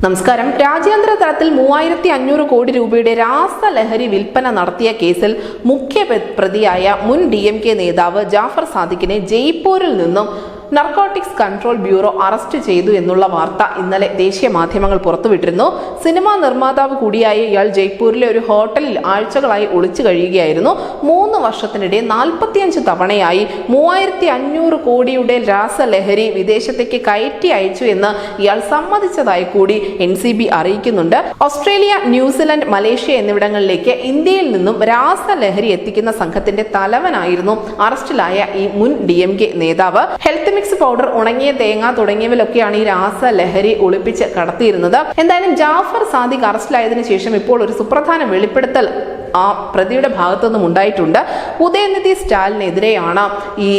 നമസ്കാരം. രാജ്യാന്തര തലത്തിൽ 3500 കോടി രൂപയുടെ രാസലഹരി വിൽപ്പന നടത്തിയ കേസിൽ മുഖ്യ പ്രതിയായ മുൻ DMK നേതാവ് ജാഫർ സാദിഖിനെ ജയ്പൂരിൽ നിന്നും നർക്കോട്ടിക്സ് കൺട്രോൾ ബ്യൂറോ അറസ്റ്റ് ചെയ്തു എന്നുള്ള വാർത്ത ഇന്നലെ ദേശീയ മാധ്യമങ്ങൾ പുറത്തുവിട്ടിരുന്നു. സിനിമാ നിർമ്മാതാവ് കൂടിയായ ഇയാൾ ജയ്പൂരിലെ ഒരു ഹോട്ടലിൽ ആഴ്ചകളായി ഒളിച്ചു കഴിയുകയായിരുന്നു. 3 വർഷത്തിനിടെ 45 തവണയായി 3500 കോടിയുടെ രാസലഹരി വിദേശത്തേക്ക് കയറ്റി അയച്ചു എന്ന് ഇയാൾ സമ്മതിച്ചതായി കൂടി NCB അറിയിക്കുന്നുണ്ട്. ഓസ്ട്രേലിയ, ന്യൂസിലൻഡ്, മലേഷ്യ എന്നിവിടങ്ങളിലേക്ക് ഇന്ത്യയിൽ നിന്നും രാസലഹരി എത്തിക്കുന്ന സംഘത്തിന്റെ തലവനായിരുന്നു അറസ്റ്റിലായ ഈ മുൻ DMK നേതാവ്. ഹെൽത്ത് മിക്സ് പൗഡർ, ഉണങ്ങിയ തേങ്ങ തുടങ്ങിയവയിലൊക്കെയാണ് ഈ രാസലഹരി ഒളിപ്പിച്ച് കടത്തിയിരുന്നത്. എന്തായാലും ജാഫർ സാദിഖ് അറസ്റ്റിലായതിനു ശേഷം ഇപ്പോൾ ഒരു സുപ്രധാന വെളിപ്പെടുത്തൽ ആ പ്രതിയുടെ ഭാഗത്തുനിന്നും ഉണ്ടായിട്ടുണ്ട്. ഉദയനിധി സ്റ്റാലിനെതിരെയാണ് ഈ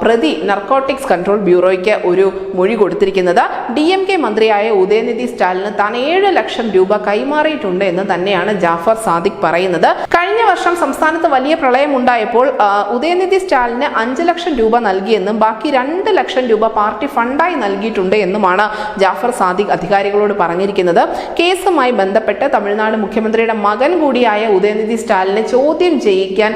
പ്രതി നർക്കോട്ടിക്സ് കൺട്രോൾ ബ്യൂറോയ്ക്ക് ഒരു മൊഴി കൊടുത്തിരിക്കുന്നത്. DMK മന്ത്രിയായ ഉദയനിധി സ്റ്റാലിന് താൻ 7 ലക്ഷം രൂപ കൈമാറിയിട്ടുണ്ട് എന്ന് തന്നെയാണ് ജാഫർ സാദിഖ് പറയുന്നത്. കഴിഞ്ഞ വർഷം സംസ്ഥാനത്ത് വലിയ പ്രളയം ഉണ്ടായപ്പോൾ ഉദയനിധി സ്റ്റാലിന് 5 ലക്ഷം രൂപ നൽകിയെന്നും ബാക്കി 2 ലക്ഷം രൂപ പാർട്ടി ഫണ്ടായി നൽകിയിട്ടുണ്ട് എന്നുമാണ് ജാഫർ സാദിഖ് അധികാരികളോട് പറഞ്ഞിരിക്കുന്നത്. കേസുമായി ബന്ധപ്പെട്ട് തമിഴ്നാട് മുഖ്യമന്ത്രിയുടെ മകൻ കൂടിയായ ഉദയനിധി സ്റ്റാലിനെ ചോദ്യം ചെയ്യിക്കാൻ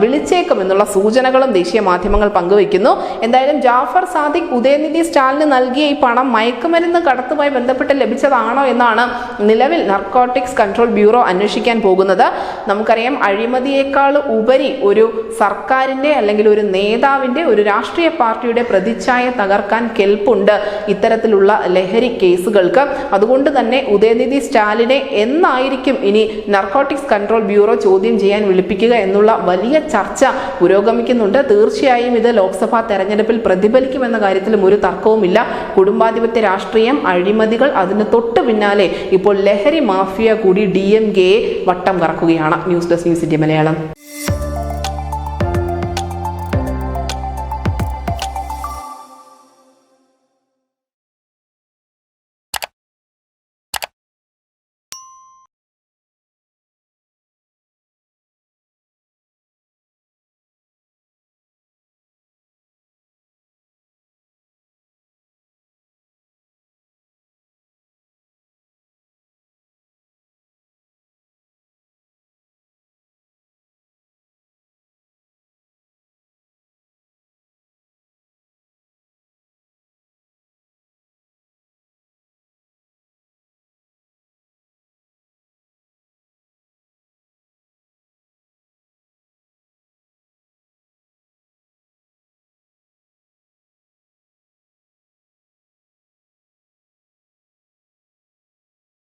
വിളിച്ചേക്കുമെന്നുള്ള സൂചനകളും ദേശീയ മാധ്യമങ്ങൾ പങ്കുവയ്ക്കുന്നു. എന്തായാലും ജാഫർ സാദിഖ് ഉദയനിധി സ്റ്റാലിന് നൽകിയ ഈ പണം മയക്കുമരുന്ന് കടത്തുമായി ബന്ധപ്പെട്ട് ലഭിച്ചതാണോ എന്നാണ് നിലവിൽ നർക്കോട്ടിക്സ് കൺട്രോൾ ബ്യൂറോ അന്വേഷിക്കാൻ പോകുന്നത്. നമുക്കറിയാം, അഴിമതിയേക്കാൾ ഉപരി ഒരു സർക്കാരിന്റെ അല്ലെങ്കിൽ ഒരു നേതാവിന്റെ, ഒരു രാഷ്ട്രീയ പാർട്ടിയുടെ പ്രതിച്ഛായ തകർക്കാൻ കെൽപ്പുണ്ട് ഇത്തരത്തിലുള്ള ലഹരി കേസുകൾക്ക്. അതുകൊണ്ട് തന്നെ ഉദയനിധി സ്റ്റാലിനെ എന്നായിരിക്കും ഇനി നർക്കോട്ടിക്സ് കൺട്രോൾ ബ്യൂറോ ചോദ്യം ചെയ്യാൻ വിളിപ്പിക്കുക എന്നുള്ള വലിയ ചർച്ച പുരോഗമിക്കുന്നുണ്ട്. തീർച്ചയായും ഇത് ലോക്സഭാ തെരഞ്ഞെടുപ്പിൽ പ്രതിഫലിക്കുമെന്ന കാര്യത്തിലും ഒരു തർക്കവുമില്ല. കുടുംബാധിപത്യ രാഷ്ട്രീയം, അഴിമതികൾ, അതിന് തൊട്ട് പിന്നാലെ ഇപ്പോൾ ലഹരി മാഫിയ കൂടി DMK വട്ടം കറക്കുകയാണ്. News desk news India Malayalam.